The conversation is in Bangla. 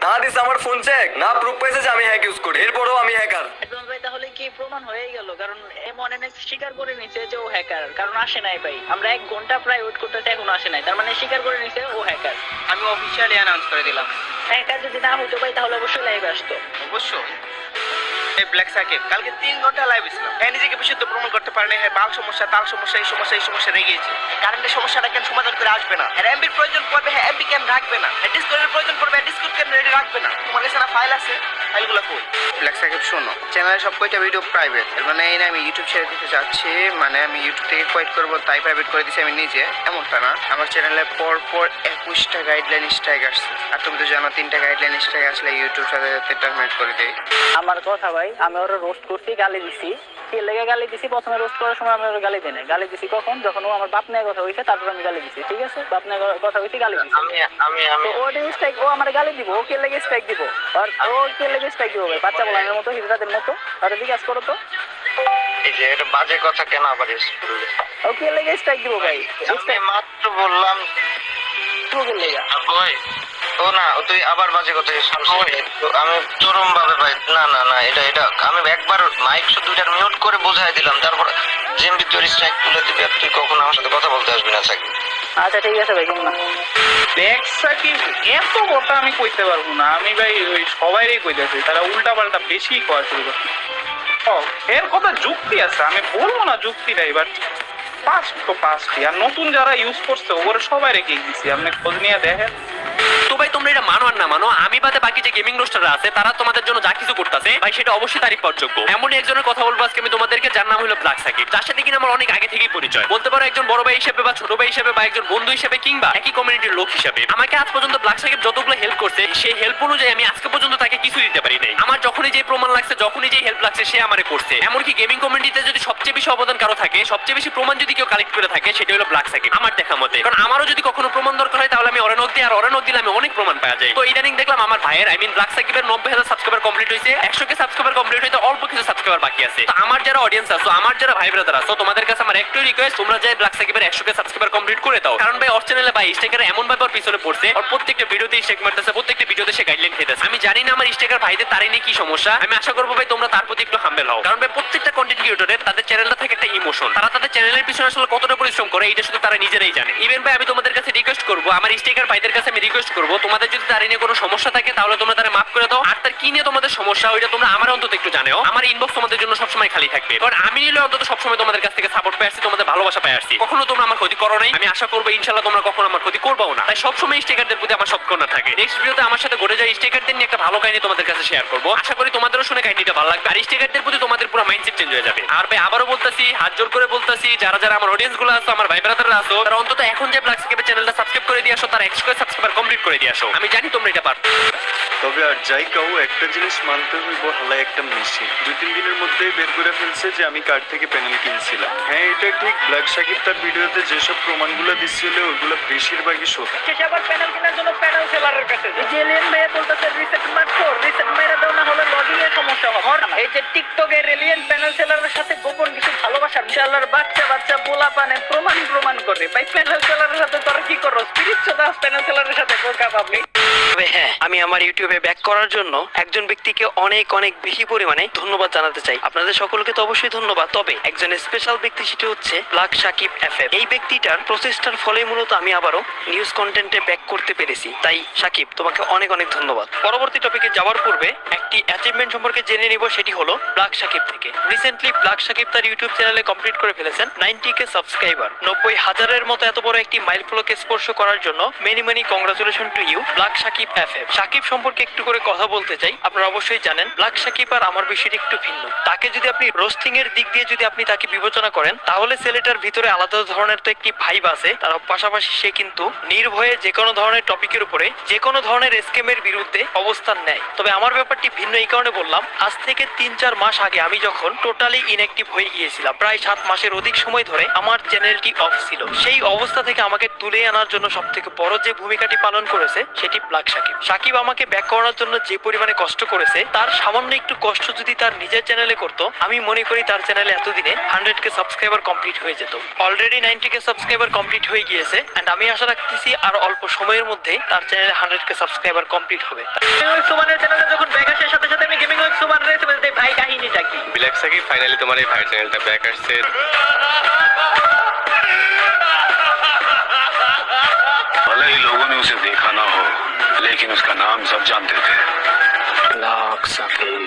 না দিছে আমার ফোন চেক, না প্রুফ পাইছে যে আমি হ্যাক ইউজ করি, এরপরও আমি হ্যাকার। অ্যাডভান্স ভাই তাহলে কি প্রমাণ হয়ে গেল? কারণ M1NX স্বীকার করে নিছে যে ও হ্যাকার, কারণ আসে নাই ভাই। আমরা 1 ঘন্টা প্রায় ওয়েট করতেছি, এখনো আসে নাই। তার মানে স্বীকার করে নিছে ও হ্যাকার। আমি অফিসিয়ালি অ্যানাউন্স করে দিলাম। হ্যাকার যদি না হতো ভাই তাহলে অবশ্যই লাইভে আসতো। অবশ্যই। এই ব্ল্যাক সাকিব কালকে 3 ঘন্টা লাইভ ছিলাম। নিজেকে বিশুদ্ধ প্রমাণ করতে পারেনি। হ্যাঁ, বাল সমস্যা, তাল সমস্যা, এই সমস্যা, এই সমস্যা রেগে গেছে। কারেন্টের সমস্যাটা কেন সমাধান করে আসবে না? আর এমবির প্রয়োজন পড়বে, হ্যাঁ এমবি কেন রাখবে না? ডিসকর্ডের প্রয়োজন পড়বে, ডিসকর্ড কেন রেডি রাখবে না? তোমার কাছে না ফাইল আছে, ফাইলগুলো কই? ব্ল্যাক সাকিব শোনো, চ্যানেলে সব কয়টা ভিডিও প্রাইভেট। মানে এই না আমি ইউটিউব ছেড়ে দিতে যাচ্ছি, মানে আমি ইউটিউব থেকে কোয়াইট করবো তাই প্রাইভেট করে দিছি আমি নিজে, এমনটা না। আমার চ্যানেলে পর 21টা গাইডলাইন স্ট্রাইক আসছে। আর তুমি তো জানো 3টা গাইডলাইন স্ট্রাইক আসলে ইউটিউব সাথে সাথে টার্মিনেট করে দেয়। আমার কথা ভাই, আমি ওরা রোস্ট করছি, গালি দিছি। কি লেগে গালি দিছি? প্রথমে রোস্ট করার সময় আমি ওরা গালি দিই না। গালি দিছি কখন? যখন ও আমার বাপ নিয়ে কথা হইছে, তারপর আমি গালি দিছি। ঠিক আছে, বাপ নিয়ে কথা হইছে, গালি দিছি। তো ও স্ট্রাইক, ও আমার গালি দিব, ও কে লেগে স্ট্রাইক দিব? আর ও কে লেগে স্ট্রাইক দিব ভাই? বাচ্চা বলানোর মতো, হিজড়াদের মতো। আর জিজ্ঞাসা করো তো, এই যে এটা বাজে কথা কেন আবার ও কে লেগে স্ট্রাইক দিব ভাই? আমি মাত্র বললাম কে লেগে? ওই ও না তুই আবার বাজে কথা আমি চরম ভাবে ভাই না না না এটা এটা আমি একবার মাইক দুইটার মিউট করে বোঝাই দিলাম, তারপর জেমবি তোর স্ট্রাইক তুলে দিবি আর তুই কখন আমার সাথে কথা বলতে আসবি না সাকিব। আচ্ছা ঠিক আছে ভাই, শুন না। দেখছা কি এত কথা আমি কইতে পারবো না। আমি ভাই ওই সবাইরই কইতেছি, তারা উল্টা পাল্টা বেশি করা শুরু করছে। এর কথা যুক্তি আছে, আমি বলবো না যুক্তি নাই, বাট পাঁচটি আর নতুন যারা ইউজ করছে ওরা সবাই রেখে দিচ্ছি, আপনি খোঁজ নিয়ে দেখেন। তো ভাই তোমরা এটা মানো আর না মানো, আমি বাদে বাকি যে গেমিং রোস্টাররা আছে তারা তোমাদের জন্য যা কিছু করতেছে ভাই সেটা অবশ্যই তারিফ যোগ্য। এমনই একজনের কথা বলবো আজকে আমি তোমাদেরকে, যার নাম হলো ব্ল্যাক সাকিব, যার সাথে কিনা আমার অনেক আগে থেকেই পরিচয়। বলতে পারো একজন বড় ভাই হিসেবে বা ছোট ভাই হিসেবে বা একজন বন্ধু হিসেবে কিংবা একই কমিউনিটির লোক হিসেবে। আমাকে আজ পর্যন্ত ব্ল্যাক সাকিব যতগুলো হেল্প করছে সেই হেল্প অনুযায়ী আমি আজকে পর্যন্ত তাকে কিছু দিতে পারি নাই। আমার যখনই যে প্রমাণ লাগছে, যখনই যে হেল্প লাগছে সে আমারে করছে। এমনকি গেমিং কমিউনিটিতে যদি সবচেয়ে বেশি অবদান কারো থাকে, সবচেয়ে বেশি প্রমাণ যদি কেউ কালেক্ট করে থাকে, সেটা হলো ব্ল্যাক সাকিব আমার দেখা মতে। কারণ আমারও যদি কখনো প্রমাণ দরকার হয় তাহলে আমি অরেনক দিই, আর অরেনক দিলে আমি অনেক প্রমাণ পাওয়া যায়। তো ইদানিং দেখলাম আমার ভাইয়ের ব্ল্যাক সাকিবের 90,000 সাবস্ক্রাইবার কমপ্লিট হয়েছে, 100K সাবস্ক্রাইবার কমপ্লিট হইতে অল্প কিছু সাবস্ক্রাইবার বাকি আছে। তো আমার যারা অডিয়েন্স আছো, আমার যারা ভাই ব্রাদার আছো, তোমাদের কাছে আমার একটাই রিকোয়েস্ট, তোমরা যে ব্ল্যাক সাকিবের 100K সাবস্ক্রাইবার কমপ্লিট করে দাও। কারণ ভাই ওর চ্যানেলে ভাই স্টেকার এমন ভাবে ওর পিছনে পড়ছে, ওর প্রত্যেকটা ভিডিওতে স্টেক মারতেছে, প্রত্যেকটা ভিডিওতে সে গাইডলাইন খেতেছে। আমি জানি না আমার স্টেকার ভাইদের তারই নেই কি সমস্যা। আমি আশা করবো ভাই তোমরা তার প্রতি একটু হাম্বেল হও। কারণ ভাই প্রত্যেকটা কন্টেন্ট ক্রিয়েটরের তাদের চ্যানেলটা থেকে একটা ইমোশন, তারা তাদের চ্যানেলের পিছনে আসলে কতটা পরিশ্রম করে এটা শুধু তারা নিজেরাই জানে। ইভেন ভাই আমি তোমাদের কাছে রিকোয়েস্ট করবো, আমার স্টেকার ভাইদের কাছে আমি রিকোয়েস্ট করবো, তোমাদের যদি তার নিয়ে কোনো সমস্যা থাকে তাহলে তোমরা তারা মাফ করে দাও। আর তার কি নিয়ে তোমাদের সমস্যা ওইটা তোমরা আমার অন্তত একটু জানাও। আমার ইনবক্স তোমাদের জন্য সবসময় খালি থাকবে, কারণ আমি নিলে অন্তত সবসময় তোমাদের কাছ থেকে সাপোর্ট পেয়ে আসছি, তোমাদের ভালোবাসা পেয়ে আসছি। কখনো তোমরা আমার ক্ষতি করো নাই, আমি আশা করবো ইনশাল্লাহ তোমরা কখনো আমার ক্ষতি করবাও না। তাই সবসময় স্টেকারদের প্রতি আমার সৎকর্ণা থাকে। নেক্সট ভিডিওতে আমার সাথে ঘটে যায় স্টেকারদের নিয়ে একটা ভালো কাহিনী তোমাদের কাছে শেয়ার করবো। আশা করি তোমাদেরও শুনে কাহিনীটা ভালো লাগবে, আর স্টেকারদের প্রতি তোমাদের পুরো মাইন্ডসেট চেঞ্জ হয়ে যাবে। আর ভাই আবারও বলতেছি, হাত জোর করে বলতেছি, যারা যারা আমার অডিয়েন্স গুলো আছো, আমার ভাই ব্রাদাররা আছো, তারা অন্তত এখন যে ব্ল্যাক সাকিবের চ্যানেলটা সাবস্ক্রাইব করে দিয়ে আসো, তার 100K সাবস্ক্রাইবার কমপ্লিট করে দিয়ে আসো। আমি জানি তোমরা এটা পারো। তবে আর যাই কাউ একটা জিনিস মানতে হইব, হালাই একটা মেশিন 2-3 দিনের মধ্যেই বের করে ফেলছে যে আমি কার থেকে প্যানেল কিনছিলাম। হ্যাঁ এটা ঠিক, ব্ল্যাক সাকিব তার ভিডিওতে যেসব প্রমাণগুলো দিচ্ছিল ওগুলো বেশিরভাগই সত্য। শেষে আবার প্যানেল কেনার জন্য প্যানেল সেলারের কাছে যে এলিয়েন ভাইয়া বলতেছে রিসেট মারছো, রিসেট মেরে দাও না হলে লগইং এর সমস্যা হবে। এই যে টিকটকের এলিয়েন প্যানেল সেলারের সাথে গোপন কিছু ভালোবাসা, ইনশাআল্লাহর বাচ্চা পোলা পানে প্রমাণ করে ভাই। প্যানেল সেলারের সাথে তোরা কি করো? স্পিরিট দাস প্যানেল সেলারের সাথে বোকা পাবলিক। তবে হ্যাঁ, আমি আমার ইউটিউবে ব্যাক করার জন্য একজন ব্যক্তিকে অনেক অনেক বেশি পরিমাণে ধন্যবাদ জানাতে চাই। আপনাদের সকলকে তো অবশ্যই ধন্যবাদ, তবে একজন স্পেশাল ব্যক্তি, সেটি হচ্ছে ব্ল্যাক সাকিব এফএফ। এই ব্যক্তিটার প্রচেষ্টার ফলে মূলত আমি আবারও নিউজ কন্টেন্টে ব্যাক করতে পেরেছি। তাই সাকিব, তোমাকে অনেক অনেক ধন্যবাদ। পরবর্তী টপিকে যাওয়ার পূর্বে একটি অ্যাচিভমেন্ট সম্পর্কে জেনে নিব, সেটি হলো ব্ল্যাক সাকিব থেকে। রিসেন্টলি ব্ল্যাক সাকিব তার ইউটিউব চ্যানেলে কমপ্লিট করে ফেলেছেন 90K সাবস্ক্রাইবার। 90,000-এর মতো এত বড় একটি মাইলফলকে স্পর্শ করার জন্য many congratulation to you black Shakib FF. Shakib সম্পর্কে একটু করে কথা বলতে চাই। আপনারা অবশ্যই জানেন ব্ল্যাক সাকিব আর আমার বিষয়টি একটু ভিন্ন। তাকে যদি আপনি রোস্টিং এর দিক দিয়ে যদি আপনি তাকে বিবেচনা করেন, তাহলে ছেলেটার ভিতরে আলাদা ধরনের তো একটি ভাইব আছে। তার পাশাপাশি সে কিন্তু নির্ভয়ে যে কোনো ধরনের টপিকের উপরে যে কোনো ধরনের স্কেমের বিরুদ্ধে অবস্থান নেয়। তবে আমার ব্যাপারটি ভিন্ন এই কারণে বললাম, আজ থেকে 3-4 মাস আগে আমি যখন টোটালি ইনঅ্যাক্টিভ হয়ে গিয়েছিলাম, প্রায় 7 মাসের অধিক সময় ধরে আমার চ্যানেলটি অফ ছিল। সেই অবস্থা থেকে আমাকে তুলে আনার জন্য সব থেকে বড় যে ভূমিকাটি পালন করেছে সেটি ব্ল্যাক সাকিব। সাকিব আমাকে ব্যাক করানোর জন্য যে পরিমাণে কষ্ট করেছে তার সামান্য একটু কষ্ট যদি তার নিজের চ্যানেলে করতো, আমি মনে করি তার চ্যানেলে এতদিনে 100k সাবস্ক্রাইবার কমপ্লিট হয়ে যেত। অলরেডি 90k সাবস্ক্রাইবার কমপ্লিট হয়ে গিয়েছে এন্ড আমি আশা রাখতেছি আর অল্প সময়ের মধ্যে তার চ্যানেলে 100k সাবস্ক্রাইবার কমপ্লিট হবে। সুমানের চ্যানেলে যখন ব্যাক আসার সাথে সাথে আমি গেমিং উইথ সুমান রেসে বলতে ভাই কাহিনীটা কি? ব্ল্যাক সাকিব ফাইনালি তোমার এই ভাই চ্যানেলটা ব্যাক আসছে। भले ही लोगों ने उसे देखा ना हो, लेकिन उसका नाम सब जानते थे, ब्लैक साकिब।